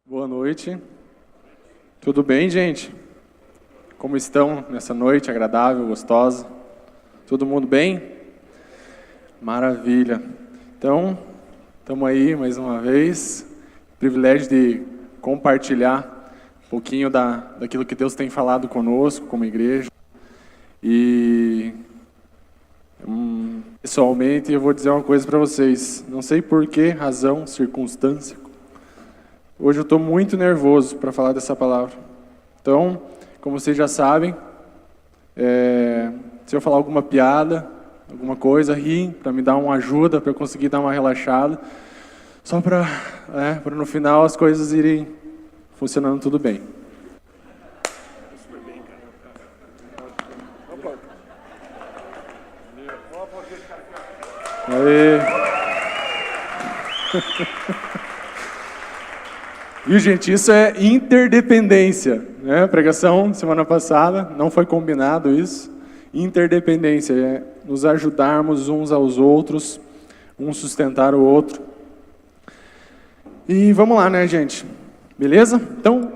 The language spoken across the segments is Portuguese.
Boa noite. Tudo bem, gente? Como estão nessa noite agradável, gostosa? Todo mundo bem? Maravilha. Então, estamos aí mais uma vez. Privilégio de compartilhar um pouquinho daquilo que Deus tem falado conosco como igreja. E pessoalmente eu vou dizer uma coisa para vocês. Não sei por que razão, circunstância. Hoje eu estou muito nervoso para falar dessa palavra. Então, como vocês já sabem, se eu falar alguma piada, alguma coisa, riem, para me dar uma ajuda, para eu conseguir dar uma relaxada, só para no final as coisas irem funcionando tudo bem. Aê. Viu, gente? Isso é interdependência, né? Pregação semana passada, não foi combinado isso. Interdependência é nos ajudarmos uns aos outros, um sustentar o outro. E vamos lá, né, gente? Beleza? Então,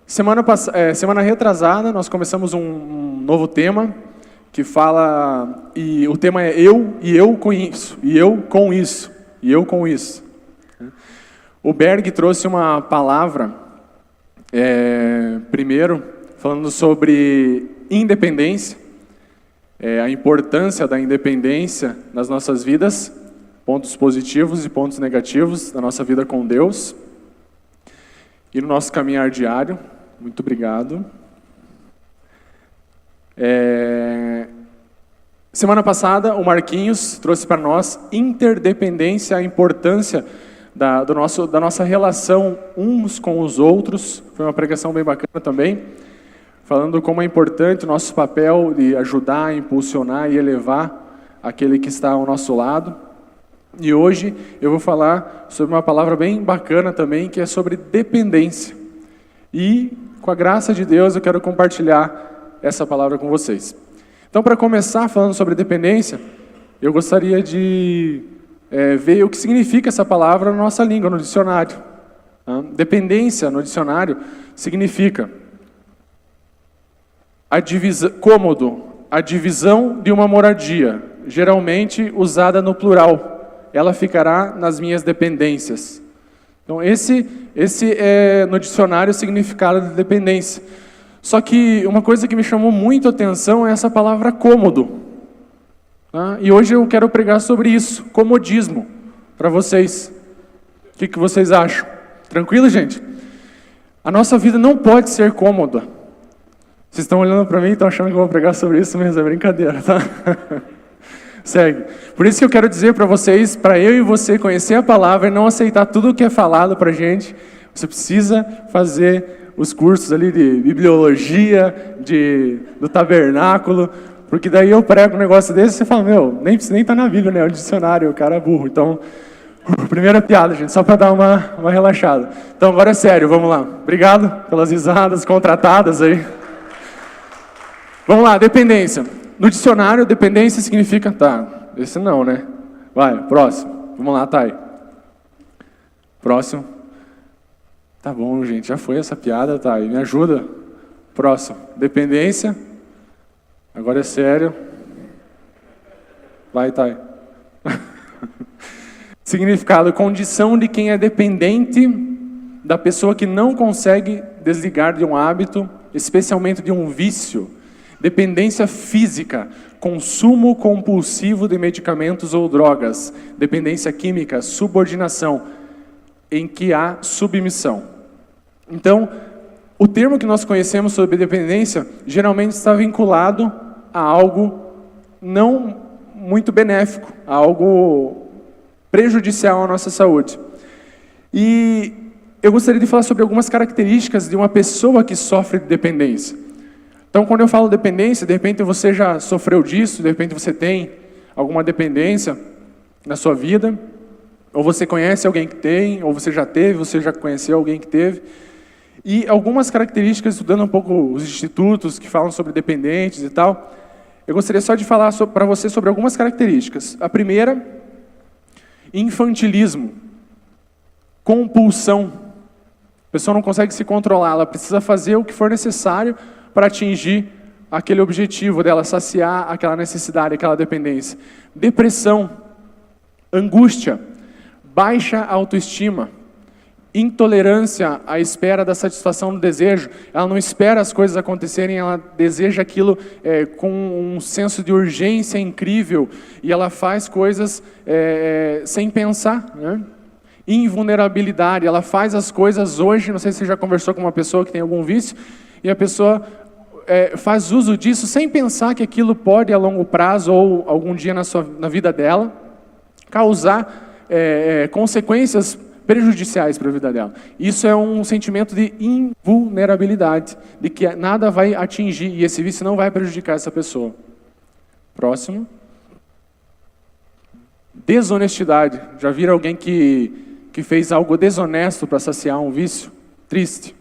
semana retrasada, nós começamos um novo tema que fala, e o tema é eu com isso, e eu com isso, e eu com isso. O Berg trouxe uma palavra, primeiro, falando sobre independência, a importância da independência nas nossas vidas, pontos positivos e pontos negativos da nossa vida com Deus e no nosso caminhar diário. Muito obrigado. Semana passada, o Marquinhos trouxe para nós interdependência, a importância da nossa relação uns com os outros. Foi uma pregação bem bacana também, falando como é importante o nosso papel de ajudar, impulsionar e elevar aquele que está ao nosso lado. E hoje eu vou falar sobre uma palavra bem bacana também, que é sobre dependência. E, com a graça de Deus, eu quero compartilhar essa palavra com vocês. Então, para começar falando sobre dependência, eu gostaria de ver o que significa essa palavra na nossa língua, no dicionário. Dependência, no dicionário, significa cômodo, a divisão de uma moradia, geralmente usada no plural. Ela ficará nas minhas dependências. Então, esse é, no dicionário, o significado de dependência. Só que uma coisa que me chamou muito a atenção é essa palavra cômodo. E hoje eu quero pregar sobre isso, comodismo, para vocês. O que vocês acham? Tranquilo, gente? A nossa vida não pode ser cômoda. Vocês estão olhando para mim e estão achando que eu vou pregar sobre isso mesmo, é brincadeira, tá? Segue. Por isso que eu quero dizer para vocês, para eu e você conhecer a palavra e não aceitar tudo o que é falado para a gente, você precisa fazer os cursos ali de bibliologia, do tabernáculo, porque daí eu prego um negócio desse e você fala, nem tá na Bíblia, né? É o dicionário, o cara é burro. Então, primeira piada, gente, só para dar uma relaxada. Então, agora é sério, vamos lá. Obrigado pelas risadas contratadas aí. Vamos lá, dependência. No dicionário, dependência significa... Tá, esse não, né? Vai, próximo. Vamos lá, Thay. Próximo. Tá bom, gente, já foi essa piada, Thay. Me ajuda. Próximo. Dependência... Agora é sério. Vai, Thay. Significado, condição de quem é dependente da pessoa que não consegue desligar de um hábito, especialmente de um vício. Dependência física, consumo compulsivo de medicamentos ou drogas. Dependência química, subordinação, em que há submissão. Então, o termo que nós conhecemos sobre dependência geralmente está vinculado a algo não muito benéfico, a algo prejudicial à nossa saúde. E eu gostaria de falar sobre algumas características de uma pessoa que sofre de dependência. Então, quando eu falo dependência, de repente você já sofreu disso, de repente você tem alguma dependência na sua vida, ou você conhece alguém que tem, ou você já teve, você já conheceu alguém que teve. E algumas características, estudando um pouco os institutos que falam sobre dependentes e tal, eu gostaria só de falar para você sobre algumas características. A primeira, infantilismo, compulsão, A pessoa não consegue se controlar, ela precisa fazer o que for necessário para atingir aquele objetivo dela, saciar aquela necessidade, aquela dependência. Depressão, angústia, baixa autoestima, intolerância à espera da satisfação do desejo. Ela não espera as coisas acontecerem, ela deseja aquilo com um senso de urgência incrível e ela faz coisas sem pensar, né? Invulnerabilidade, ela faz as coisas hoje, não sei se você já conversou com uma pessoa que tem algum vício, e a pessoa faz uso disso sem pensar que aquilo pode, a longo prazo ou algum dia na vida dela, causar consequências prejudiciais para a vida dela. Isso é um sentimento de invulnerabilidade, de que nada vai atingir e esse vício não vai prejudicar essa pessoa. Próximo. Desonestidade. Já viram alguém que fez algo desonesto para saciar um vício? Triste.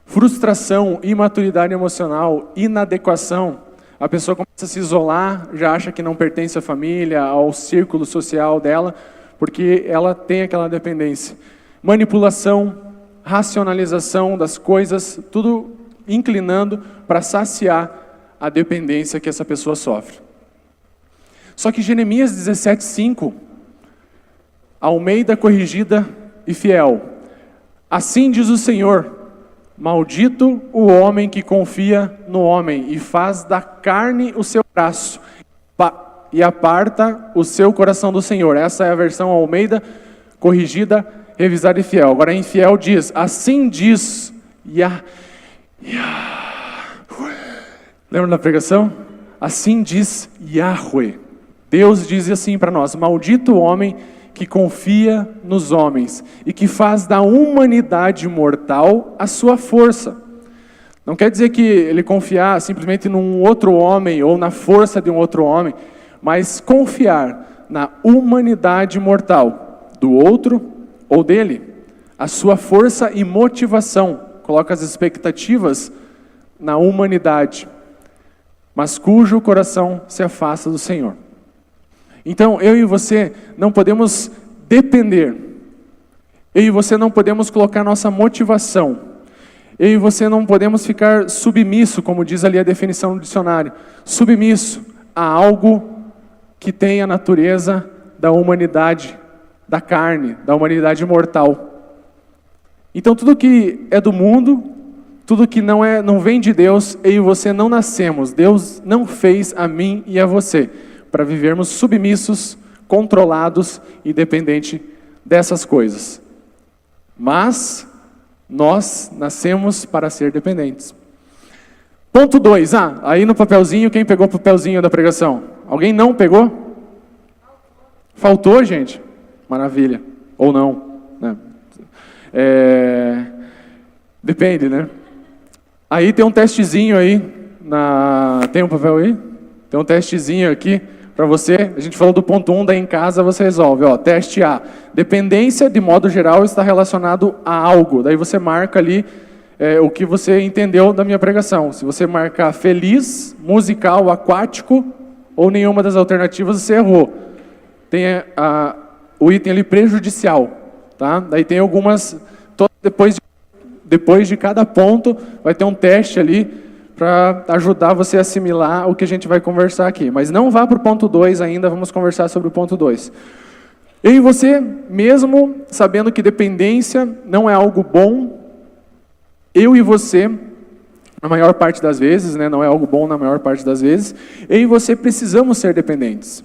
Frustração, imaturidade emocional, inadequação. A pessoa começa a se isolar, já acha que não pertence à família, ao círculo social dela, porque ela tem aquela dependência. Manipulação, racionalização das coisas, tudo inclinando para saciar a dependência que essa pessoa sofre. Só que Jeremias 17:5, Almeida corrigida e fiel. Assim diz o Senhor: maldito o homem que confia no homem e faz da carne o seu braço e aparta o seu coração do Senhor. Essa é a versão Almeida corrigida, revisada e fiel. Agora em fiel diz: assim diz Lembra da pregação? Assim diz Yahweh. Deus diz assim para nós: maldito o homem que confia nos homens e que faz da humanidade mortal a sua força. Não quer dizer que ele confiar simplesmente num outro homem ou na força de um outro homem, mas confiar na humanidade mortal do outro ou dele, a sua força e motivação. Coloca as expectativas na humanidade, mas cujo coração se afasta do Senhor. Então, eu e você não podemos depender. Eu e você não podemos colocar nossa motivação. Eu e você não podemos ficar submisso, como diz ali a definição do dicionário, submisso a algo que tem a natureza da humanidade, da carne, da humanidade mortal. Então, tudo que é do mundo, tudo que não vem de Deus, eu e você não nascemos. Deus não fez a mim e a você para vivermos submissos, controlados e dependentes dessas coisas. Mas nós nascemos para ser dependentes. Ponto 2. Aí no papelzinho, quem pegou o papelzinho da pregação? Alguém não pegou? Faltou, gente? Maravilha. Ou não, né? Depende, né? Aí tem um testezinho aí. Tem um papel aí? Tem um testezinho aqui para você. A gente falou do ponto 1, daí em casa você resolve. Teste A. Dependência, de modo geral, está relacionado a algo. Daí você marca ali o que você entendeu da minha pregação. Se você marcar feliz, musical, aquático, ou nenhuma das alternativas, você errou. Tem o item ali prejudicial. Tá? Daí tem algumas... Depois de cada ponto, vai ter um teste ali para ajudar você a assimilar o que a gente vai conversar aqui. Mas não vá para o ponto 2 ainda, vamos conversar sobre o ponto 2. Eu e você, mesmo sabendo que dependência não é algo bom, eu e você, na maior parte das vezes, né, não é algo bom na maior parte das vezes, eu e você precisamos ser dependentes.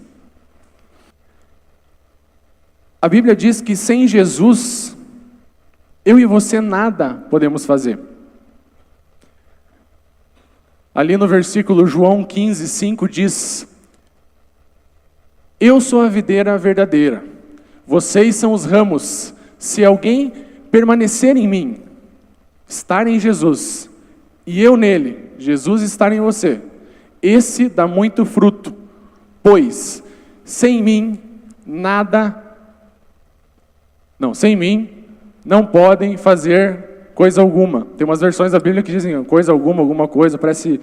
A Bíblia diz que sem Jesus, eu e você nada podemos fazer. Ali no versículo João 15:5 diz: eu sou a videira verdadeira, vocês são os ramos. Se alguém permanecer em mim, estar em Jesus, e eu nele, Jesus estar em você, esse dá muito fruto, pois sem mim não podem fazer coisa alguma. Tem umas versões da Bíblia que dizem coisa alguma coisa, parece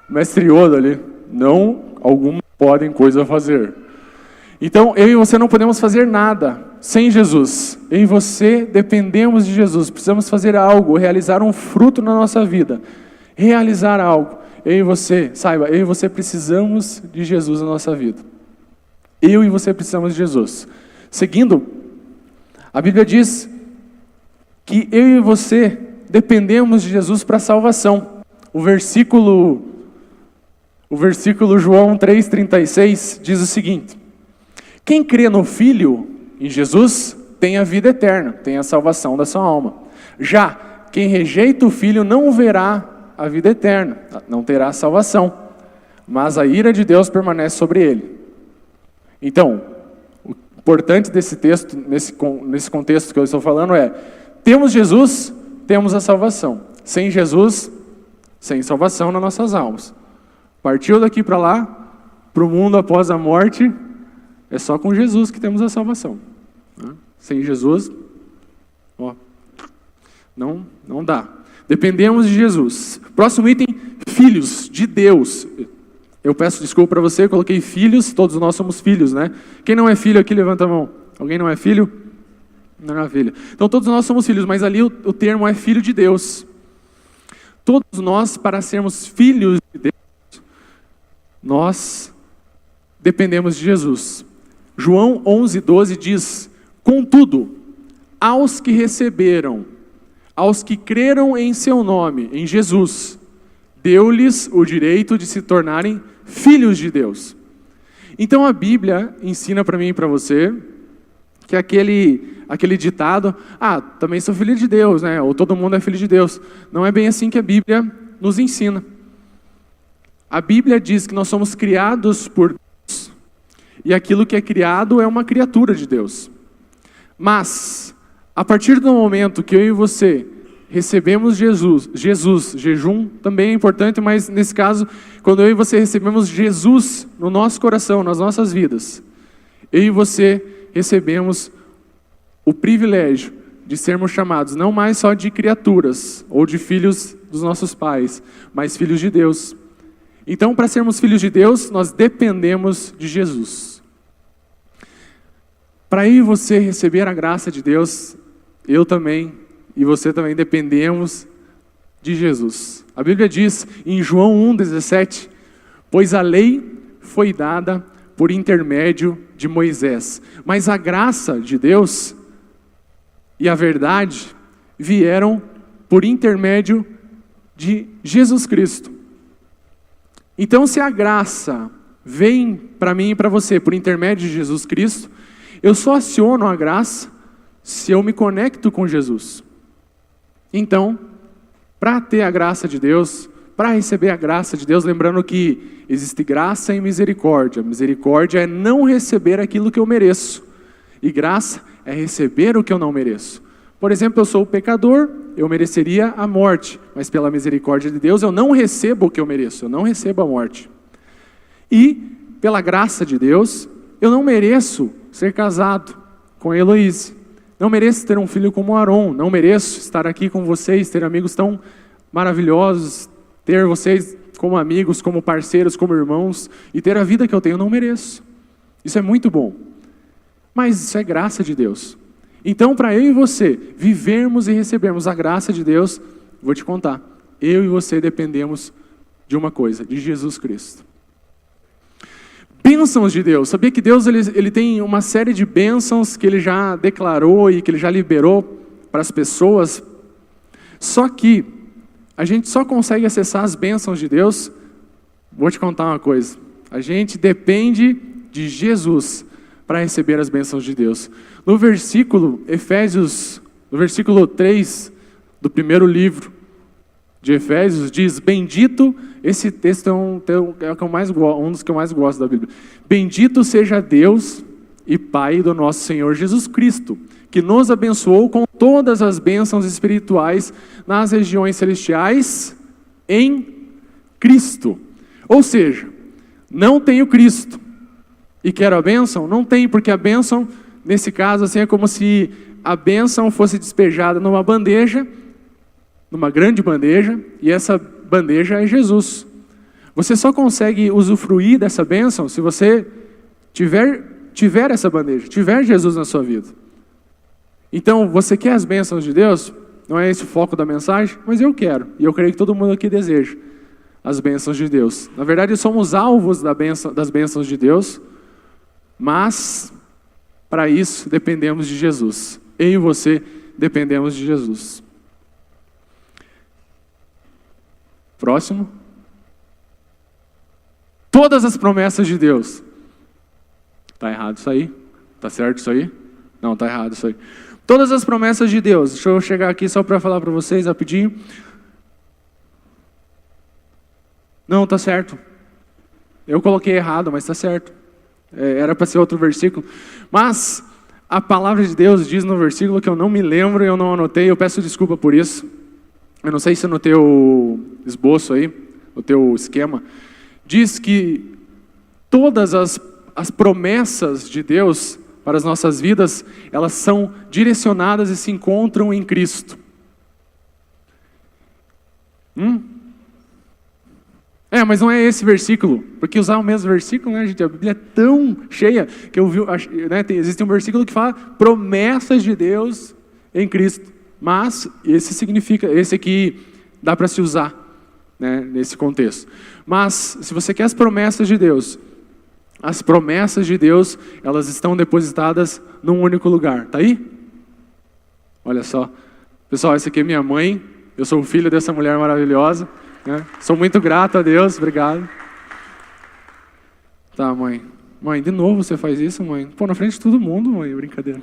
mestre Yoda ali. Não, alguma podem coisa fazer. Então, eu e você não podemos fazer nada sem Jesus. Eu e você dependemos de Jesus. Precisamos fazer algo, realizar um fruto na nossa vida. Realizar algo. Eu e você, saiba, eu e você precisamos de Jesus na nossa vida. Eu e você precisamos de Jesus. Seguindo, a Bíblia diz que eu e você dependemos de Jesus para a salvação. O versículo João 3,36 diz o seguinte: quem crê no Filho, em Jesus, tem a vida eterna, tem a salvação da sua alma. Já quem rejeita o Filho não verá a vida eterna, não terá a salvação, mas a ira de Deus permanece sobre ele. Então, o importante desse texto, nesse contexto que eu estou falando é: temos Jesus, temos a salvação. Sem Jesus, sem salvação nas nossas almas. Partiu daqui para lá, para o mundo após a morte, é só com Jesus que temos a salvação. Sem Jesus, não dá. Dependemos de Jesus. Próximo item, filhos de Deus. Eu peço desculpa para você, coloquei filhos, todos nós somos filhos, né? Quem não é filho aqui, levanta a mão. Alguém não é filho? Não é filho. Então todos nós somos filhos, mas ali o termo é filho de Deus. Todos nós, para sermos filhos de Deus, nós dependemos de Jesus. João 11:12 diz: contudo, aos que receberam, aos que creram em seu nome, em Jesus, deu-lhes o direito de se tornarem filhos de Deus. Então a Bíblia ensina para mim e para você que aquele ditado, também sou filho de Deus, né? Ou todo mundo é filho de Deus. Não é bem assim que a Bíblia nos ensina. A Bíblia diz que nós somos criados por Deus, e aquilo que é criado é uma criatura de Deus. Mas, a partir do momento que eu e você recebemos Jesus, jejum também é importante, mas nesse caso, quando eu e você recebemos Jesus no nosso coração, nas nossas vidas, eu e você recebemos o privilégio de sermos chamados não mais só de criaturas ou de filhos dos nossos pais, mas filhos de Deus. Então, para sermos filhos de Deus, nós dependemos de Jesus. Para eu e você receber a graça de Deus, eu também e você também dependemos de Jesus. A Bíblia diz em João 1,17: pois a lei foi dada por intermédio de Moisés, mas a graça de Deus e a verdade vieram por intermédio de Jesus Cristo. Então, se a graça vem para mim e para você por intermédio de Jesus Cristo, eu só aciono a graça se eu me conecto com Jesus. Então, para ter a graça de Deus, para receber a graça de Deus, lembrando que existe graça e misericórdia. Misericórdia é não receber aquilo que eu mereço, e graça é receber o que eu não mereço. Por exemplo, eu sou pecador, eu mereceria a morte, mas pela misericórdia de Deus eu não recebo o que eu mereço, eu não recebo a morte. E, pela graça de Deus, eu não mereço ser casado com a Heloíse, não mereço ter um filho como Aron, não mereço estar aqui com vocês, ter amigos tão maravilhosos, ter vocês como amigos, como parceiros, como irmãos, e ter a vida que eu tenho, não mereço. Isso é muito bom, mas isso é graça de Deus. Então, para eu e você vivermos e recebermos a graça de Deus, vou te contar, eu e você dependemos de uma coisa, de Jesus Cristo. Bênçãos de Deus. Sabia que Deus ele tem uma série de bênçãos que Ele já declarou e que Ele já liberou para as pessoas? Só que a gente só consegue acessar as bênçãos de Deus, vou te contar uma coisa, a gente depende de Jesus para receber as bênçãos de Deus. No versículo, no versículo 3 do primeiro livro de Efésios, diz: bendito, esse texto é um dos que eu mais gosto da Bíblia. Bendito seja Deus e Pai do nosso Senhor Jesus Cristo, que nos abençoou com todas as bênçãos espirituais nas regiões celestiais em Cristo. Ou seja, não tenho Cristo e quero a bênção? Não tem, porque a bênção, nesse caso, assim, é como se a bênção fosse despejada numa bandeja, numa grande bandeja, e essa bandeja é Jesus. Você só consegue usufruir dessa bênção se você tiver tiver essa bandeja, tiver Jesus na sua vida. Então, você quer as bênçãos de Deus? Não é esse o foco da mensagem, mas eu quero. E eu creio que todo mundo aqui deseja as bênçãos de Deus. Na verdade, somos alvos das bênçãos de Deus, mas para isso dependemos de Jesus. Eu e você dependemos de Jesus. Próximo. Todas as promessas de Deus. Está errado isso aí? Está certo isso aí? Não, está errado isso aí. Todas as promessas de Deus. Deixa eu chegar aqui só para falar para vocês rapidinho. Não, está certo. Eu coloquei errado, mas está certo. Era para ser outro versículo. Mas a palavra de Deus diz no versículo que eu não me lembro, eu não anotei, eu peço desculpa por isso. Eu não sei se no teu esboço aí, no teu esquema, diz que todas as promessas de Deus para as nossas vidas, elas são direcionadas e se encontram em Cristo. Mas não é esse versículo, porque usar o mesmo versículo, né, gente? A Bíblia é tão cheia que eu vi, né, existe um versículo que fala promessas de Deus em Cristo, mas esse aqui dá para se usar, né, nesse contexto. Mas se você quer as promessas de Deus, elas estão depositadas num único lugar. Tá aí? Olha só. Pessoal, essa aqui é minha mãe. Eu sou o filho dessa mulher maravilhosa, né? Sou muito grato a Deus. Obrigado. Tá, mãe. Mãe, de novo você faz isso, mãe? Pô, na frente de todo mundo, mãe. Brincadeira.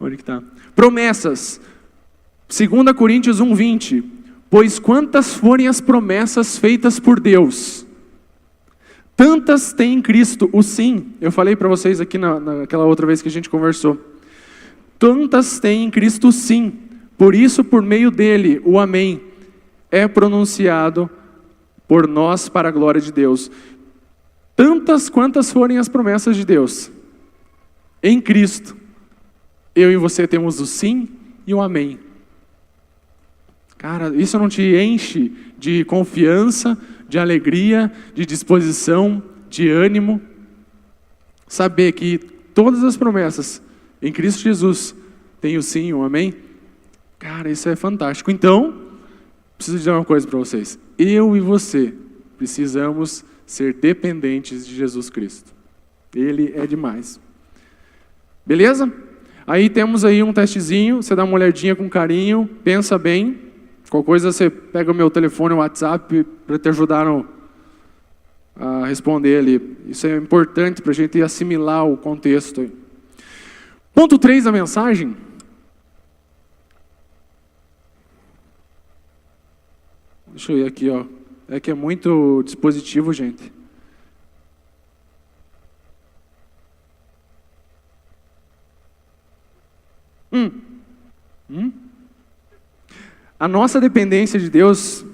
Onde que tá? Promessas. 2 Coríntios 1:20. Pois quantas forem as promessas feitas por Deus, tantas tem em Cristo o sim. Eu falei para vocês aqui naquela outra vez que a gente conversou. Tantas tem em Cristo o sim. Por isso, por meio dele, o amém é pronunciado por nós para a glória de Deus. Tantas quantas forem as promessas de Deus. Em Cristo, eu e você temos o sim e o amém. Cara, isso não te enche de confiança, de alegria, de disposição, de ânimo? Saber que todas as promessas em Cristo Jesus têm o sim e o amém? Cara, isso é fantástico. Então, preciso dizer uma coisa para vocês. Eu e você precisamos ser dependentes de Jesus Cristo. Ele é demais. Beleza? Aí temos aí um testezinho, você dá uma olhadinha com carinho, pensa bem. Qualquer coisa você pega o meu telefone, o WhatsApp, para te ajudar a responder ali. Isso é importante para a gente assimilar o contexto. Ponto 3 da mensagem. Deixa eu ir aqui, ó. É que é muito dispositivo, gente. A nossa dependência de Deus,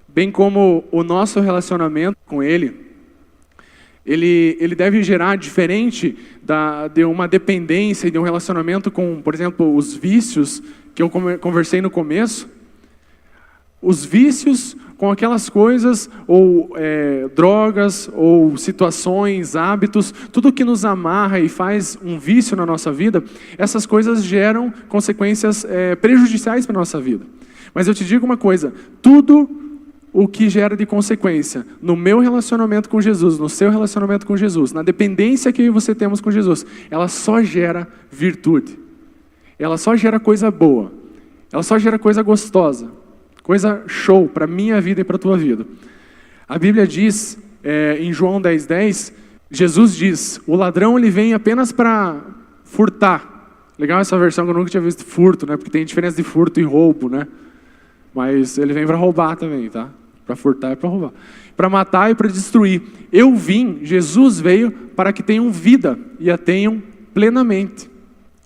bem como o nosso relacionamento com Ele deve gerar diferente de uma dependência e de um relacionamento com, por exemplo, os vícios que eu conversei no começo. Os vícios com aquelas coisas, ou drogas, ou situações, hábitos, tudo que nos amarra e faz um vício na nossa vida, essas coisas geram consequências prejudiciais para a nossa vida. Mas eu te digo uma coisa, tudo o que gera de consequência no meu relacionamento com Jesus, no seu relacionamento com Jesus, na dependência que eu e você temos com Jesus, ela só gera virtude. Ela só gera coisa boa. Ela só gera coisa gostosa. Coisa show para a minha vida e para a tua vida. A Bíblia diz, em João 10:10, Jesus diz, o ladrão ele vem apenas para furtar. Legal essa versão que eu nunca tinha visto, furto, né? Porque tem diferença de furto e roubo, né? Mas ele vem para roubar também, tá? Para furtar e para roubar. Para matar e para destruir. Jesus veio para que tenham vida e a tenham plenamente.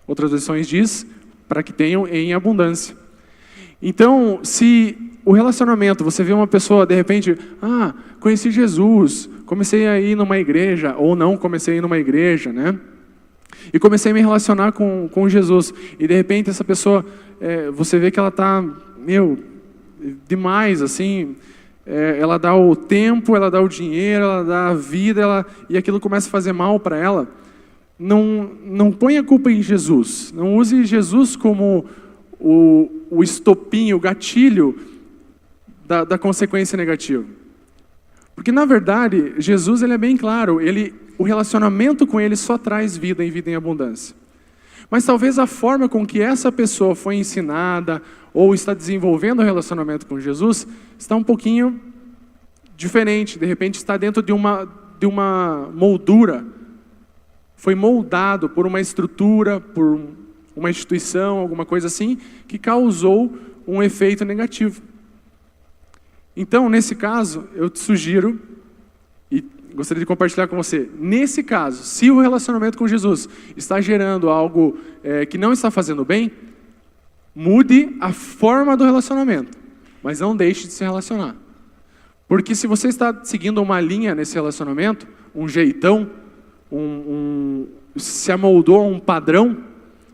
Outras versões diz, para que tenham em abundância. Então, se o relacionamento, você vê uma pessoa, de repente, conheci Jesus, comecei a ir numa igreja, ou não comecei a ir numa igreja, né? E comecei a me relacionar com Jesus. E de repente essa pessoa, você vê que ela está, demais, assim, ela dá o tempo, ela dá o dinheiro, ela dá a vida, e aquilo começa a fazer mal para ela. não põe a culpa em Jesus. Não use Jesus como o estopim, o gatilho da consequência negativa. Porque, na verdade, Jesus ele é bem claro. O relacionamento com Ele só traz vida e vida em abundância. Mas talvez a forma com que essa pessoa foi ensinada ou está desenvolvendo o relacionamento com Jesus está um pouquinho diferente. De repente está dentro de uma moldura. Foi moldado por uma estrutura, por uma instituição, alguma coisa assim, que causou um efeito negativo. Então, nesse caso, eu te sugiro, e gostaria de compartilhar com você, nesse caso, se o relacionamento com Jesus está gerando algo que não está fazendo bem, mude a forma do relacionamento, mas não deixe de se relacionar. Porque se você está seguindo uma linha nesse relacionamento, um jeitão, se amoldou a um padrão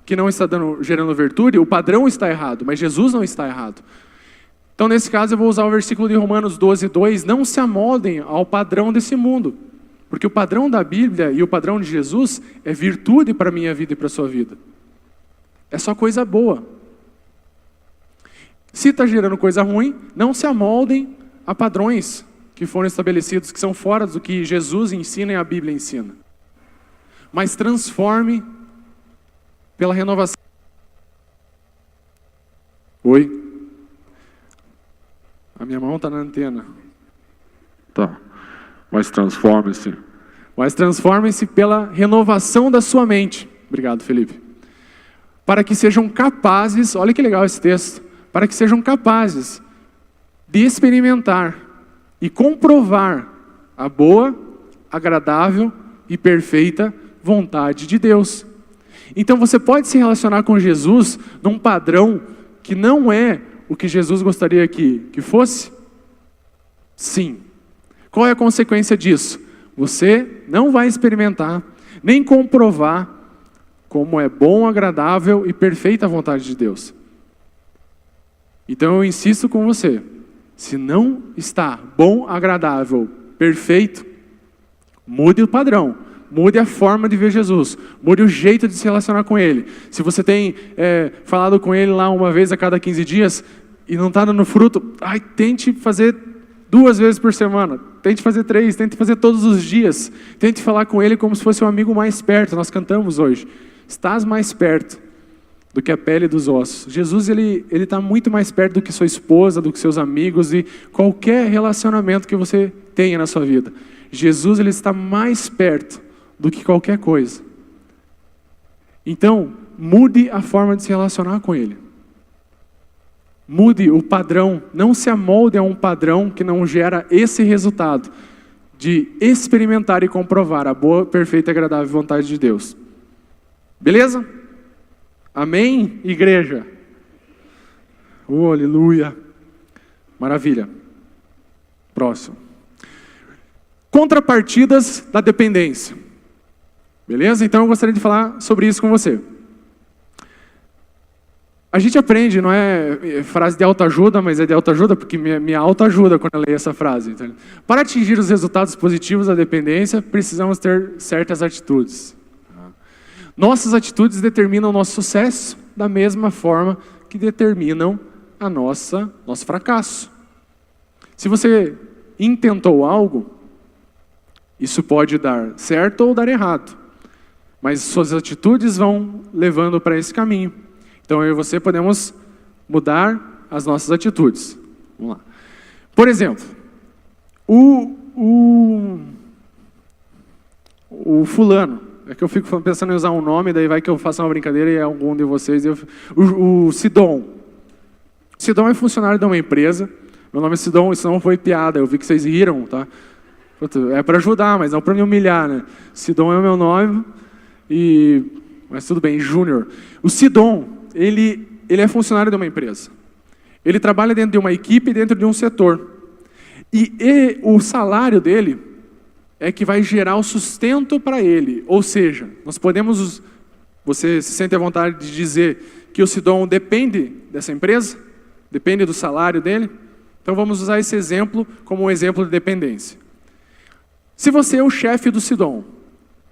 que não está gerando virtude, o padrão está errado, mas Jesus não está errado. Então, nesse caso, eu vou usar o versículo de Romanos 12:2, não se amoldem ao padrão desse mundo, porque o padrão da Bíblia e o padrão de Jesus é virtude para a minha vida e para a sua vida. É só coisa boa. Se está gerando coisa ruim, não se amoldem a padrões que foram estabelecidos, que são fora do que Jesus ensina e a Bíblia ensina. Mas transforme pela renovação. Oi? A minha mão está na antena. Tá. Mas transforme-se. Mas transforme-se pela renovação da sua mente. Obrigado, Felipe. Para que sejam capazes, olha que legal esse texto, para que sejam capazes de experimentar e comprovar a boa, agradável e perfeita vontade de Deus. Então você pode se relacionar com Jesus num padrão que não é o que Jesus gostaria que fosse? Sim. Qual é a consequência disso? Você não vai experimentar, nem comprovar como é bom, agradável e perfeita a vontade de Deus. Então eu insisto com você, se não está bom, agradável, perfeito, mude o padrão, mude a forma de ver Jesus, mude o jeito de se relacionar com Ele. Se você tem falado com Ele lá uma vez a cada 15 dias e não está dando fruto, tente fazer 2 vezes por semana, tente fazer 3, tente fazer todos os dias, tente falar com Ele como se fosse um amigo mais perto. Nós cantamos hoje, estás mais perto do que a pele dos ossos. Jesus ele está muito mais perto do que sua esposa, do que seus amigos e qualquer relacionamento que você tenha na sua vida. Jesus ele está mais perto do que qualquer coisa. Então, mude a forma de se relacionar com Ele. Mude o padrão, não se amolde a um padrão que não gera esse resultado de experimentar e comprovar a boa, perfeita e agradável vontade de Deus. Beleza? Amém, igreja? Oh, aleluia. Maravilha. Próximo. Contrapartidas da dependência. Beleza? Então eu gostaria de falar sobre isso com você. A gente aprende, não é frase de autoajuda, mas é de autoajuda porque me autoajuda quando eu leio essa frase. Então, para atingir os resultados positivos da dependência, precisamos ter certas atitudes. Nossas atitudes determinam o nosso sucesso da mesma forma que determinam nosso fracasso. Se você intentou algo, isso pode dar certo ou dar errado. Mas suas atitudes vão levando para esse caminho. Então eu e você podemos mudar as nossas atitudes. Vamos lá. Por exemplo, o fulano, é que eu fico pensando em usar um nome, daí vai que eu faço uma brincadeira e algum de vocês... O Sidom. Sidom é funcionário de uma empresa. Meu nome é Sidom, isso não foi piada, eu vi que vocês riram, tá? É para ajudar, mas não para me humilhar, né? Sidom é o meu nome, mas tudo bem, Júnior. O Sidom, ele é funcionário de uma empresa. Ele trabalha dentro de uma equipe, dentro de um setor. E o salário dele é que vai gerar o sustento para ele. Ou seja, você se sente à vontade de dizer que o Sidom depende dessa empresa? Depende do salário dele? Então vamos usar esse exemplo como um exemplo de dependência. Se você é o chefe do Sidom,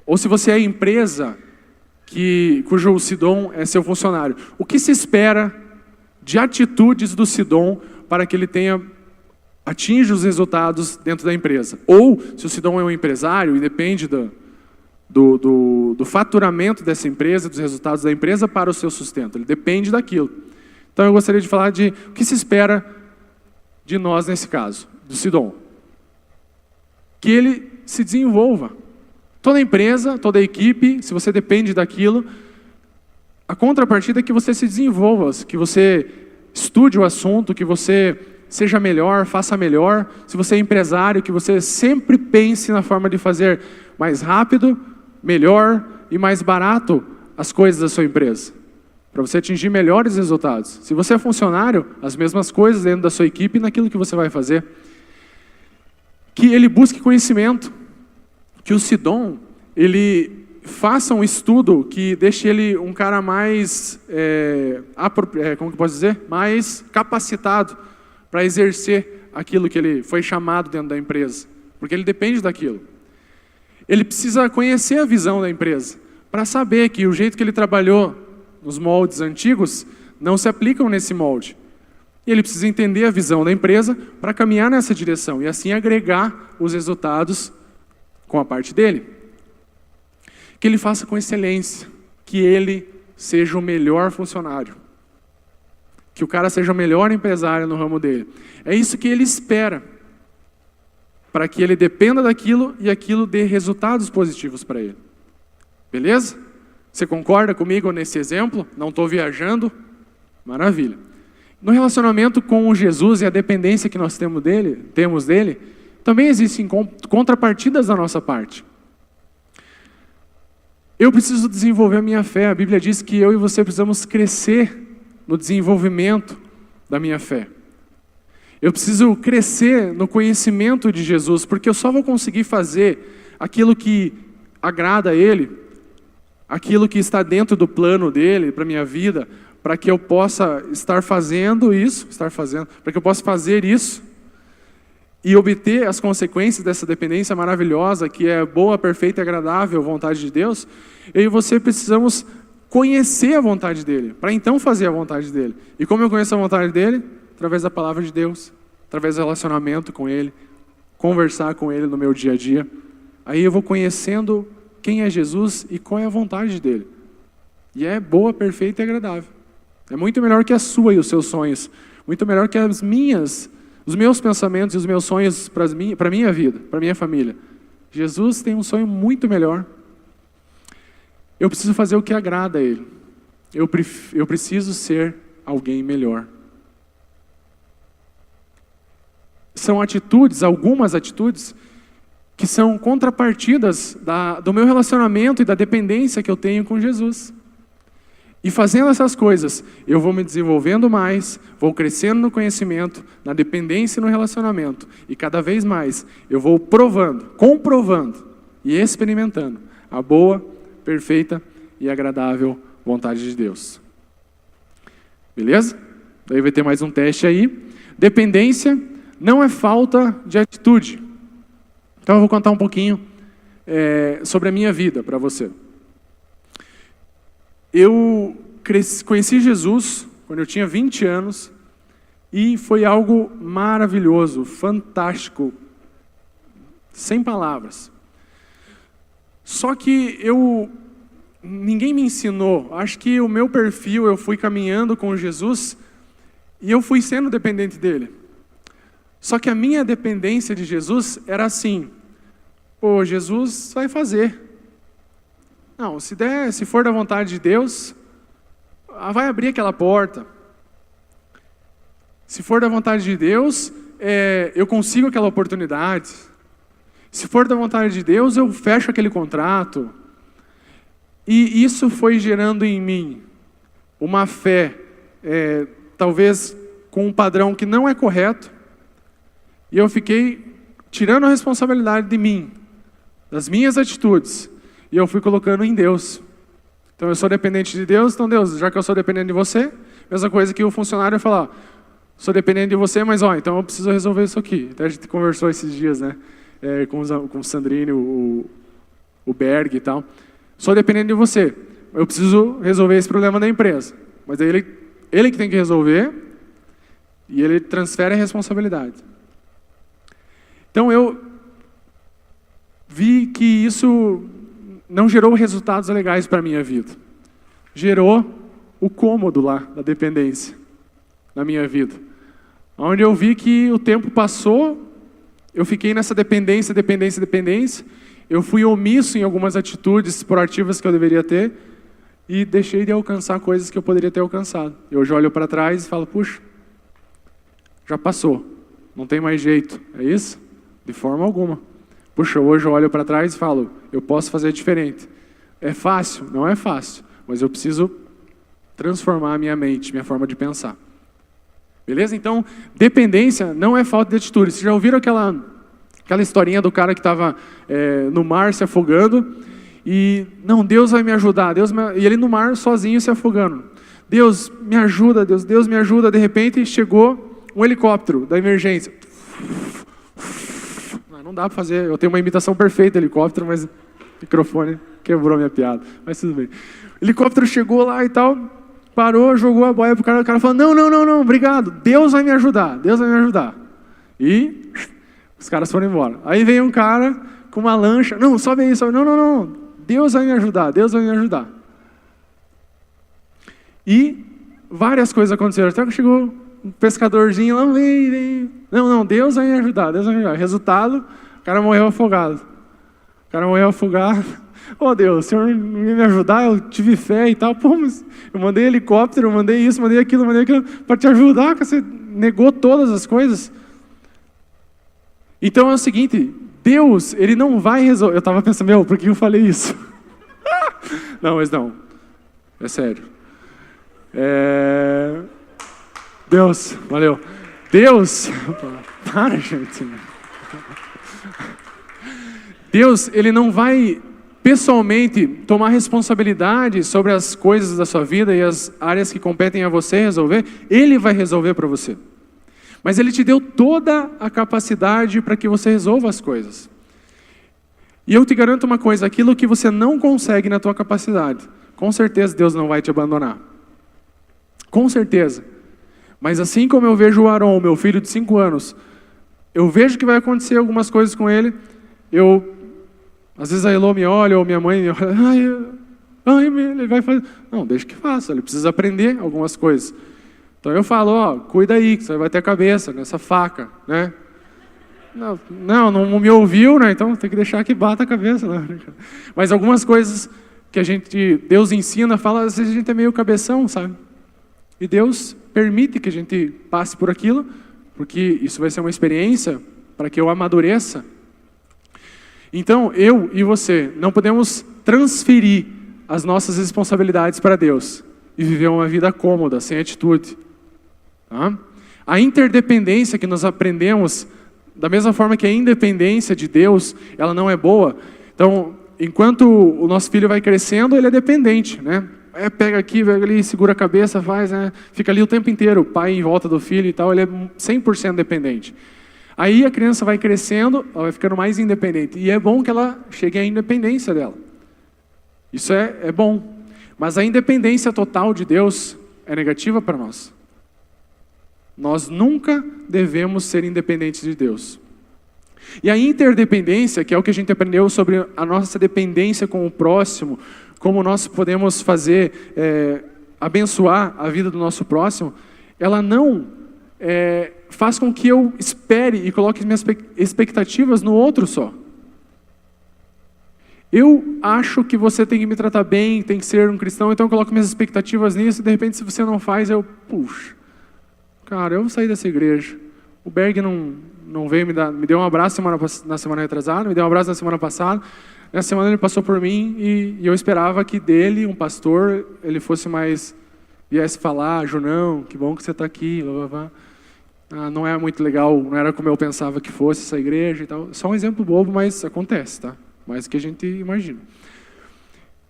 Ou se você é empresa cujo Sidom é seu funcionário, o que se espera de atitudes do Sidom para que ele atinja os resultados dentro da empresa? Ou, se o Sidom é um empresário e depende do faturamento dessa empresa, dos resultados da empresa para o seu sustento, ele depende daquilo. Então eu gostaria de falar de o que se espera de nós nesse caso, do Sidom. Que ele se desenvolva. Toda empresa, toda equipe, se você depende daquilo, a contrapartida é que você se desenvolva, que você estude o assunto, que você seja melhor, faça melhor. Se você é empresário, que você sempre pense na forma de fazer mais rápido, melhor e mais barato as coisas da sua empresa, para você atingir melhores resultados. Se você é funcionário, as mesmas coisas dentro da sua equipe e naquilo que você vai fazer. Que ele busque conhecimento, que o Sidom, ele faça um estudo que deixe ele um cara mais, como que eu posso dizer? Mais capacitado para exercer aquilo que ele foi chamado dentro da empresa, porque ele depende daquilo. Ele precisa conhecer a visão da empresa, para saber que o jeito que ele trabalhou nos moldes antigos não se aplicam nesse molde. E ele precisa entender a visão da empresa para caminhar nessa direção e assim agregar os resultados com a parte dele. Que ele faça com excelência, que ele seja o melhor funcionário, que o cara seja o melhor empresário no ramo dele. É isso que ele espera, para que ele dependa daquilo e aquilo dê resultados positivos para ele. Beleza? Você concorda comigo nesse exemplo? Não estou viajando? Maravilha. No relacionamento com Jesus e a dependência que nós temos dele, também existem contrapartidas da nossa parte. Eu preciso desenvolver a minha fé. A Bíblia diz que eu e você precisamos crescer no desenvolvimento da minha fé. Eu preciso crescer no conhecimento de Jesus, porque eu só vou conseguir fazer aquilo que agrada a Ele, aquilo que está dentro do plano dele para a minha vida, para que eu possa para que eu possa fazer isso e obter as consequências dessa dependência maravilhosa, que é boa, perfeita e agradável vontade de Deus. Eu e você precisamos conhecer a vontade dele, para então fazer a vontade dele. E como eu conheço a vontade dele? Através da palavra de Deus, através do relacionamento com ele, conversar com ele no meu dia a dia. Aí eu vou conhecendo quem é Jesus e qual é a vontade dele. E é boa, perfeita e agradável. É muito melhor que a sua e os seus sonhos. Muito melhor que os meus pensamentos e os meus sonhos para a minha vida, para a minha família. Jesus tem um sonho muito melhor. Eu preciso fazer o que agrada a Ele. Eu preciso ser alguém melhor. São algumas atitudes, que são contrapartidas do meu relacionamento e da dependência que eu tenho com Jesus. E fazendo essas coisas, eu vou me desenvolvendo mais, vou crescendo no conhecimento, na dependência e no relacionamento. E cada vez mais eu vou comprovando e experimentando a boa, perfeita e agradável vontade de Deus. Beleza? Daí vai ter mais um teste aí. Dependência não é falta de atitude. Então eu vou contar um pouquinho sobre a minha vida para você. Eu conheci Jesus quando eu tinha 20 anos e foi algo maravilhoso, fantástico, sem palavras. Só que ninguém me ensinou. Acho que o meu perfil, eu fui caminhando com Jesus e eu fui sendo dependente dele. Só que a minha dependência de Jesus era assim: pô, Jesus vai fazer. Não, se for da vontade de Deus, vai abrir aquela porta. Se for da vontade de Deus, eu consigo aquela oportunidade. Se for da vontade de Deus, eu fecho aquele contrato. E isso foi gerando em mim uma fé, talvez com um padrão que não é correto. E eu fiquei tirando a responsabilidade de mim, das minhas atitudes. E eu fui colocando em Deus. Então eu sou dependente de Deus, então Deus, já que eu sou dependente de você, mesma coisa que o funcionário falar, sou dependente de você, mas então eu preciso resolver isso aqui. Até a gente conversou esses dias, né, com o Sandrine, o Berg e tal. Sou dependente de você. Eu preciso resolver esse problema da empresa. Mas aí ele que tem que resolver e ele transfere a responsabilidade. Então eu vi que isso não gerou resultados legais para a minha vida. Gerou o cômodo lá da dependência na minha vida. Onde eu vi que o tempo passou, eu fiquei nessa dependência. Eu fui omisso em algumas atitudes proativas que eu deveria ter e deixei de alcançar coisas que eu poderia ter alcançado. Eu já olho para trás e falo, puxa, já passou, não tem mais jeito, é isso? De forma alguma. Puxa, hoje eu olho para trás e falo, eu posso fazer diferente. É fácil? Não é fácil, mas eu preciso transformar a minha mente, minha forma de pensar. Beleza? Então, dependência não é falta de atitude. Vocês já ouviram aquela historinha do cara que estava no mar se afogando e, não, Deus vai me ajudar. E ele no mar sozinho se afogando. Deus me ajuda, Deus me ajuda. De repente chegou um helicóptero da emergência. Não dá para fazer, eu tenho uma imitação perfeita de helicóptero, mas o microfone quebrou minha piada. Mas tudo bem. O helicóptero chegou lá e tal, parou, jogou a boia pro cara, o cara falou, não, obrigado, Deus vai me ajudar. E os caras foram embora. Aí veio um cara com uma lancha, não, sobe aí, não, Deus vai me ajudar. E várias coisas aconteceram, até que chegou um pescadorzinho lá, vem. Não, Deus vai me ajudar. Resultado, o cara morreu afogado. Oh Deus, o Senhor não ia me ajudar, eu tive fé e tal. Pô, mas eu mandei helicóptero, eu mandei isso, mandei aquilo, para te ajudar, que você negou todas as coisas. Então é o seguinte, Deus, Ele não vai resolver. Eu estava pensando, por que eu falei isso? Não, mas não. É sério. Deus, valeu. Deus, para, gente. Deus, Ele não vai pessoalmente tomar responsabilidade sobre as coisas da sua vida e as áreas que competem a você resolver. Ele vai resolver para você. Mas Ele te deu toda a capacidade para que você resolva as coisas. E eu te garanto uma coisa, aquilo que você não consegue na tua capacidade, com certeza Deus não vai te abandonar. Com certeza. Mas assim como eu vejo o Aaron, meu filho de 5 anos, eu vejo que vai acontecer algumas coisas com ele, às vezes a Elô me olha, ou minha mãe me olha, ele vai fazer. Não, deixa que faça, ele precisa aprender algumas coisas. Então eu falo, cuida aí, que você vai ter a cabeça nessa faca, né? Não me ouviu, né? Então tem que deixar que bata a cabeça. Né? Mas algumas coisas que Deus ensina, fala, às vezes a gente é meio cabeção, sabe? E Deus permite que a gente passe por aquilo, porque isso vai ser uma experiência para que eu amadureça. Então, eu e você não podemos transferir as nossas responsabilidades para Deus e viver uma vida cômoda, sem atitude. Tá? A interdependência que nós aprendemos, da mesma forma que a independência de Deus, ela não é boa. Então, enquanto o nosso filho vai crescendo, ele é dependente, né? Pega aqui, pega ali, segura a cabeça, faz, né? Fica ali o tempo inteiro, o pai em volta do filho e tal, ele é 100% dependente. Aí a criança vai crescendo, ela vai ficando mais independente. E é bom que ela chegue à independência dela. Isso é bom. Mas a independência total de Deus é negativa para nós. Nós nunca devemos ser independentes de Deus. E a interdependência, que é o que a gente aprendeu sobre a nossa dependência com o próximo, como nós podemos fazer, abençoar a vida do nosso próximo, ela não faz com que eu espere e coloque minhas expectativas no outro só. Eu acho que você tem que me tratar bem, tem que ser um cristão, então eu coloco minhas expectativas nisso, e de repente se você não faz, puxa, cara, eu vou sair dessa igreja. O Berg não veio me deu um abraço na semana retrasada, me deu um abraço na semana passada. Nessa semana ele passou por mim e eu esperava que dele, um pastor, ele viesse falar, Junão, que bom que você está aqui, blá, blá, blá. Não é muito legal, não era como eu pensava que fosse essa igreja e tal. Só um exemplo bobo, mas acontece, tá? Mais do que a gente imagina.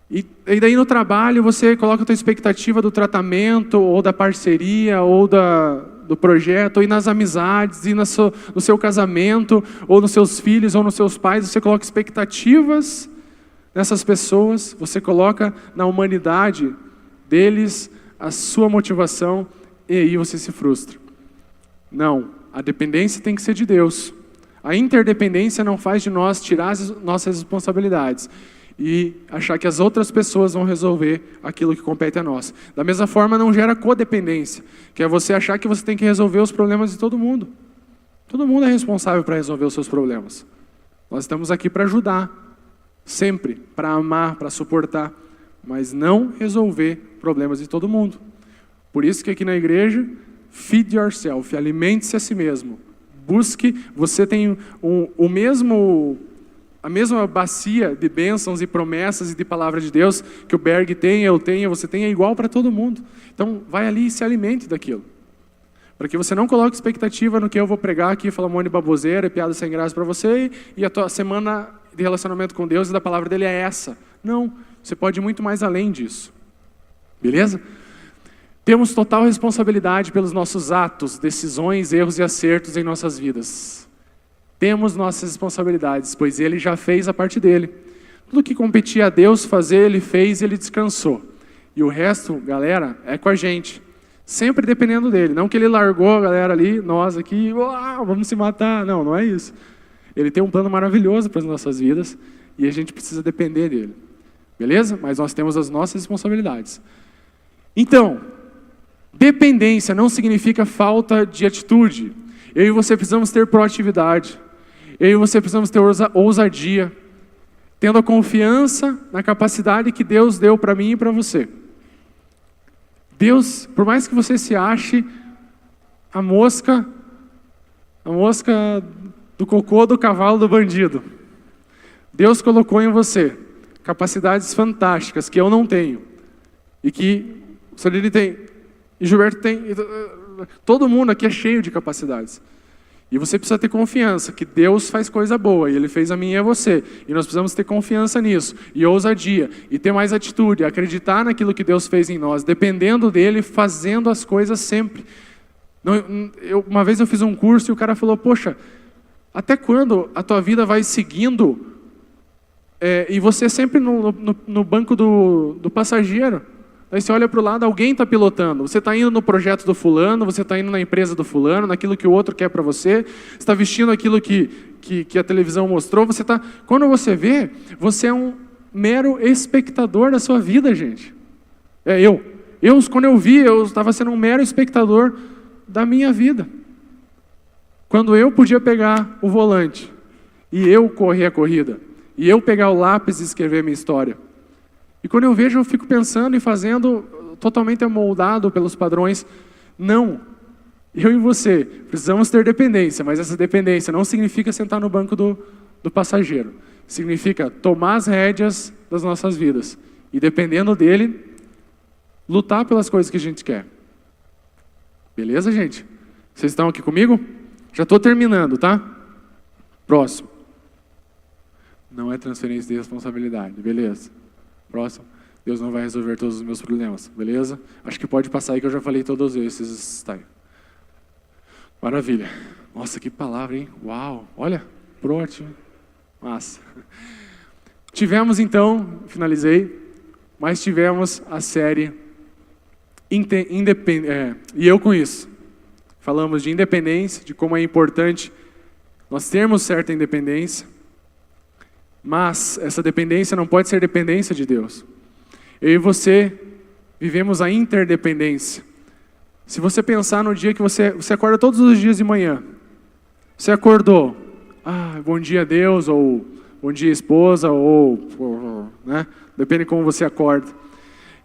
E daí no trabalho você coloca a tua expectativa do tratamento, ou da parceria, ou do projeto, ou nas amizades, e no seu casamento, ou nos seus filhos, ou nos seus pais, você coloca expectativas nessas pessoas, você coloca na humanidade deles a sua motivação e aí você se frustra. Não, a dependência tem que ser de Deus. A interdependência não faz de nós tirar as nossas responsabilidades e achar que as outras pessoas vão resolver aquilo que compete a nós. Da mesma forma, não gera codependência, que é você achar que você tem que resolver os problemas de todo mundo. Todo mundo é responsável para resolver os seus problemas. Nós estamos aqui para ajudar, sempre, para amar, para suportar, mas não resolver problemas de todo mundo. Por isso que aqui na igreja, feed yourself, alimente-se a si mesmo. Busque, você tem a mesma bacia de bênçãos e promessas e de palavra de Deus que o Berg tem, eu tenho, você tem, é igual para todo mundo. Então, vai ali e se alimente daquilo. Para que você não coloque expectativa no que eu vou pregar aqui, falar um monte de baboseira e piada sem graça para você, e a tua semana de relacionamento com Deus e da palavra dele é essa. Não, você pode ir muito mais além disso. Beleza? Temos total responsabilidade pelos nossos atos, decisões, erros e acertos em nossas vidas. Temos nossas responsabilidades, pois Ele já fez a parte dele. Tudo que competia a Deus fazer, Ele fez e Ele descansou. E o resto, galera, é com a gente. Sempre dependendo dele. Não que Ele largou a galera ali, nós aqui, vamos se matar. Não, não é isso. Ele tem um plano maravilhoso para as nossas vidas e a gente precisa depender dele. Beleza? Mas nós temos as nossas responsabilidades. Então, dependência não significa falta de atitude. Eu e você precisamos ter proatividade. Eu e você precisamos ter ousadia, tendo a confiança na capacidade que Deus deu para mim e para você. Deus, por mais que você se ache a mosca do cocô do cavalo do bandido, Deus colocou em você capacidades fantásticas que eu não tenho e que o Solini tem, e Gilberto tem, todo mundo aqui é cheio de capacidades. E você precisa ter confiança que Deus faz coisa boa, e Ele fez a mim e a você. E nós precisamos ter confiança nisso, e ousadia, e ter mais atitude, acreditar naquilo que Deus fez em nós, dependendo dEle, fazendo as coisas sempre. Uma vez eu fiz um curso e o cara falou, poxa, até quando a tua vida vai seguindo, e você sempre no banco do passageiro? Aí você olha para o lado, alguém está pilotando. Você está indo no projeto do fulano, você está indo na empresa do fulano, naquilo que o outro quer para você. Você está vestindo aquilo que a televisão mostrou. Quando você vê, você é um mero espectador da sua vida, gente. Quando eu vi, eu estava sendo um mero espectador da minha vida. Quando eu podia pegar o volante e eu correr a corrida, e eu pegar o lápis e escrever a minha história. E quando eu vejo, eu fico pensando e fazendo totalmente amoldado pelos padrões. Não. Eu e você precisamos ter dependência, mas essa dependência não significa sentar no banco do passageiro. Significa tomar as rédeas das nossas vidas. E dependendo dele, lutar pelas coisas que a gente quer. Beleza, gente? Vocês estão aqui comigo? Já estou terminando, tá? Próximo. Não é transferência de responsabilidade, beleza? Próximo. Deus não vai resolver todos os meus problemas, beleza? Acho que pode passar aí que eu já falei todos esses. Tá aí. Maravilha. Nossa, que palavra, hein? Uau. Olha, próximo. Massa. Tivemos então, finalizei, mas tivemos a série e eu com isso. Falamos de independência, de como é importante nós termos certa independência. Mas essa dependência não pode ser dependência de Deus. Eu e você vivemos a interdependência. Se você pensar no dia que você acorda todos os dias de manhã, você acordou, bom dia Deus, ou bom dia esposa, ou né? Depende de como você acorda.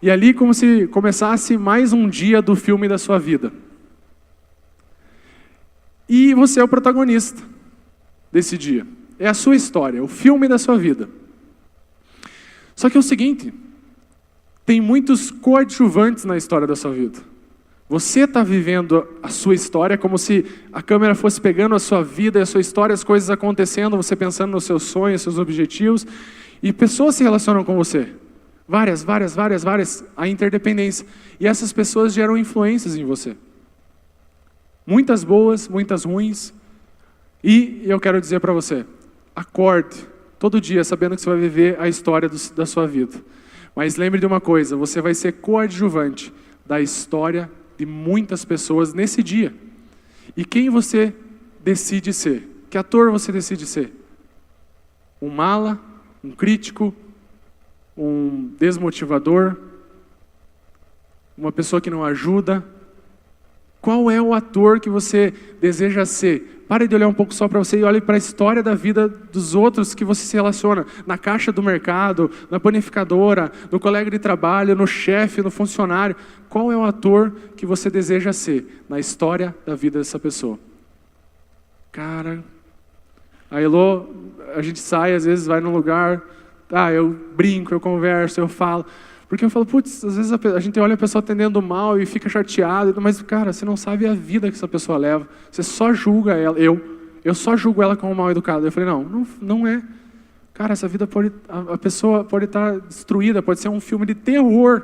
E ali como se começasse mais um dia do filme da sua vida. E você é o protagonista desse dia. É a sua história, o filme da sua vida. Só que é o seguinte, tem muitos coadjuvantes na história da sua vida. Você está vivendo a sua história como se a câmera fosse pegando a sua vida e a sua história, as coisas acontecendo, você pensando nos seus sonhos, seus objetivos, e pessoas se relacionam com você. Várias, a interdependência. E essas pessoas geram influências em você. Muitas boas, muitas ruins. E eu quero dizer para você, acorde todo dia, sabendo que você vai viver a história da sua vida. Mas lembre de uma coisa, você vai ser coadjuvante da história de muitas pessoas nesse dia. E quem você decide ser? Que ator você decide ser? Um mala? Um crítico? Um desmotivador? Uma pessoa que não ajuda? Qual é o ator que você deseja ser? Pare de olhar um pouco só para você e olhe para a história da vida dos outros que você se relaciona. Na caixa do mercado, na panificadora, no colega de trabalho, no chefe, no funcionário. Qual é o ator que você deseja ser na história da vida dessa pessoa? Cara, a Elô, a gente sai, às vezes vai num lugar, eu brinco, eu converso, eu falo. Porque eu falo, putz, às vezes a gente olha a pessoa atendendo mal e fica chateado, mas, cara, você não sabe a vida que essa pessoa leva. Você só julga ela. Eu só julgo ela como mal educada. Eu falei, não é. Cara, essa vida a pessoa pode estar destruída, pode ser um filme de terror,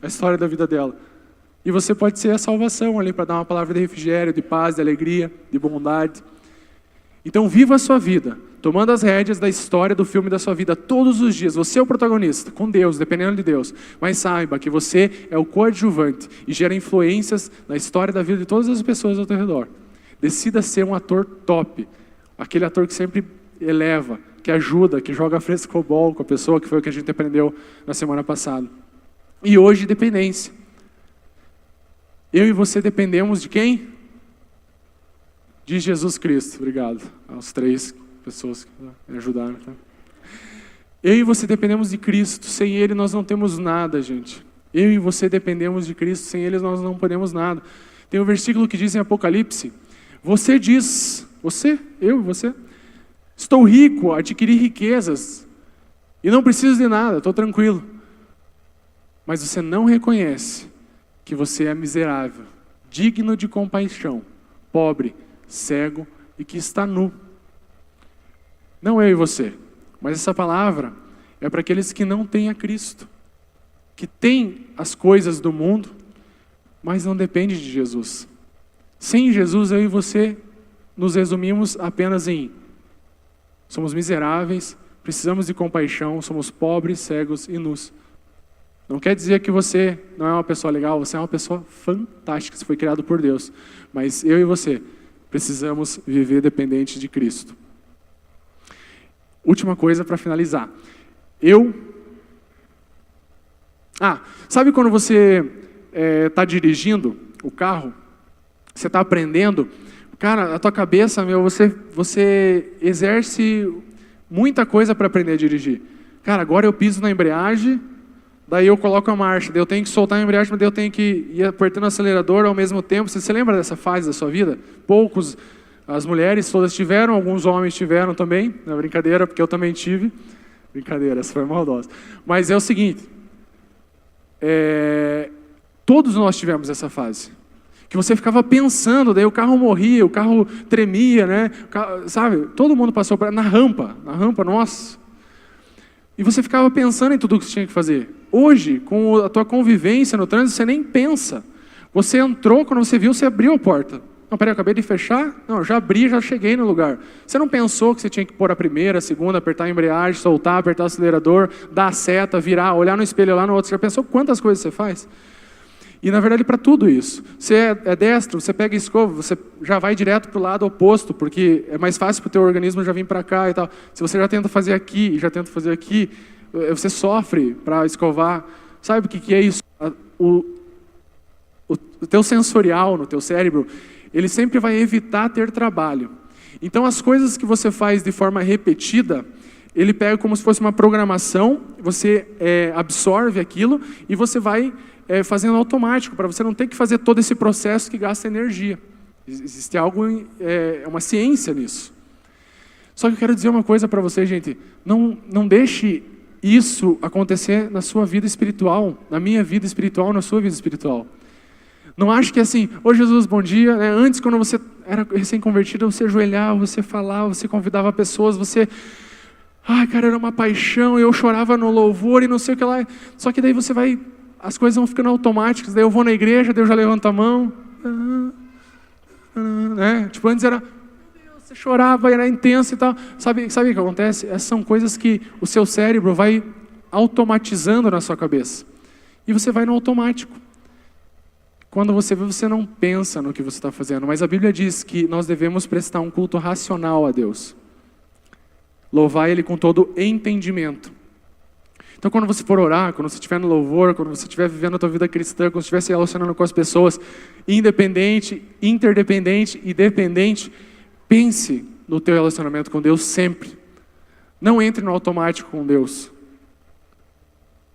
a história da vida dela. E você pode ser a salvação ali para dar uma palavra de refrigério, de paz, de alegria, de bondade. Então, viva a sua vida, tomando as rédeas da história do filme da sua vida todos os dias. Você é o protagonista, com Deus, dependendo de Deus. Mas saiba que você é o coadjuvante e gera influências na história da vida de todas as pessoas ao teu redor. Decida ser um ator top, aquele ator que sempre eleva, que ajuda, que joga frescobol com a pessoa, que foi o que a gente aprendeu na semana passada. E hoje, dependência. Eu e você dependemos de quem? De Jesus Cristo. Obrigado aos 3 pessoas que me ajudaram. Tá? Eu e você dependemos de Cristo. Sem Ele nós não temos nada, gente. Eu e você dependemos de Cristo. Sem Ele nós não podemos nada. Tem um versículo que diz em Apocalipse, você diz, eu e você, estou rico, adquiri riquezas e não preciso de nada, estou tranquilo. Mas você não reconhece que você é miserável, digno de compaixão, pobre, cego e que está nu. Não eu e você, mas essa palavra é para aqueles que não têm a Cristo, que têm as coisas do mundo, mas não dependem de Jesus. Sem Jesus, eu e você nos resumimos apenas em somos miseráveis, precisamos de compaixão, somos pobres, cegos e nus. Não quer dizer que você não é uma pessoa legal, você é uma pessoa fantástica, você foi criado por Deus. Mas eu e você precisamos viver dependentes de Cristo. Última coisa para finalizar. Sabe quando você está dirigindo o carro, você está aprendendo, cara, a tua cabeça, você exerce muita coisa para aprender a dirigir. Cara, agora eu piso na embreagem, daí eu coloco a marcha, daí eu tenho que soltar a embreagem, mas daí eu tenho que ir apertando o acelerador ao mesmo tempo. Você lembra dessa fase da sua vida? Poucos, as mulheres todas tiveram, alguns homens tiveram também, não é brincadeira, porque eu também tive. Brincadeira, essa foi maldosa. Mas é o seguinte, todos nós tivemos essa fase. Que você ficava pensando, daí o carro morria, o carro tremia, né? Sabe? Todo mundo passou na rampa, nossa. E você ficava pensando em tudo o que você tinha que fazer. Hoje, com a tua convivência no trânsito, você nem pensa. Você entrou, quando você viu, você abriu a porta. Não, peraí, eu acabei de fechar? Não, eu já abri, já cheguei no lugar. Você não pensou que você tinha que pôr a primeira, a segunda, apertar a embreagem, soltar, apertar o acelerador, dar a seta, virar, olhar no espelho lá no outro. Você já pensou quantas coisas você faz? E, na verdade, para tudo isso. Você é destro, você pega a escova, você já vai direto para o lado oposto, porque é mais fácil para o teu organismo já vir para cá e tal. Se você já tenta fazer aqui e já tenta fazer aqui, você sofre para escovar. Sabe o que é isso? O teu sensorial no teu cérebro, ele sempre vai evitar ter trabalho. Então, as coisas que você faz de forma repetida, ele pega como se fosse uma programação, você absorve aquilo e você vai fazendo automático, para você não ter que fazer todo esse processo que gasta energia. Existe algo, uma ciência nisso. Só que eu quero dizer uma coisa para você, gente, não deixe isso acontecer na sua vida espiritual, na minha vida espiritual, na sua vida espiritual. Não acho que assim, ô Jesus, bom dia, né? Antes, quando você era recém-convertido, você ajoelhava, você falava, você convidava pessoas, cara, era uma paixão, eu chorava no louvor e não sei o que lá. Só que daí as coisas vão ficando automáticas, daí eu vou na igreja, daí eu já levanto a mão. Né? Tipo, antes era, meu Deus, Você chorava, era intenso e tal. Sabe o que acontece? Essas são coisas que o seu cérebro vai automatizando na sua cabeça. E você vai no automático. Quando você vê, você não pensa no que você está fazendo. Mas a Bíblia diz que nós devemos prestar um culto racional a Deus. Louvar Ele com todo entendimento. Então, quando você for orar, quando você estiver no louvor, quando você estiver vivendo a tua vida cristã, quando você estiver se relacionando com as pessoas, independente, interdependente e dependente, pense no teu relacionamento com Deus sempre. Não entre no automático com Deus.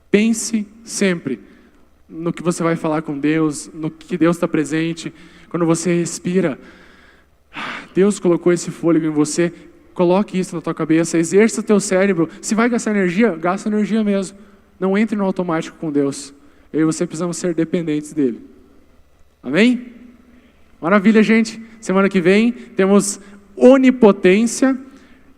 Pense sempre no que você vai falar com Deus, no que Deus está presente. Quando você respira, Deus colocou esse fôlego em você. Coloque isso na tua cabeça, exerça o teu cérebro. Se vai gastar energia, gasta energia mesmo. Não entre no automático com Deus. Eu e você precisamos ser dependentes dele. Amém? Maravilha, gente. Semana que vem temos onipotência,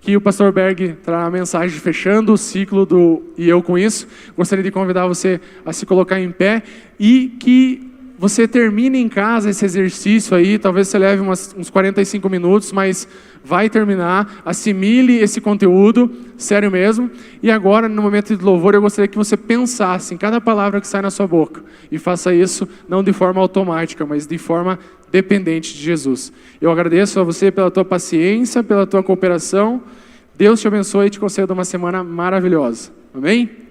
que o pastor Berg trará a mensagem fechando o ciclo do E Eu Com Isso. Gostaria de convidar você a se colocar em pé e que você termine em casa esse exercício aí. Talvez você leve uns 45 minutos, mas vai terminar. Assimile esse conteúdo, sério mesmo. E agora, no momento de louvor, eu gostaria que você pensasse em cada palavra que sai na sua boca. E faça isso não de forma automática, mas de forma dependente de Jesus. Eu agradeço a você pela tua paciência, pela tua cooperação. Deus te abençoe e te conceda uma semana maravilhosa. Amém?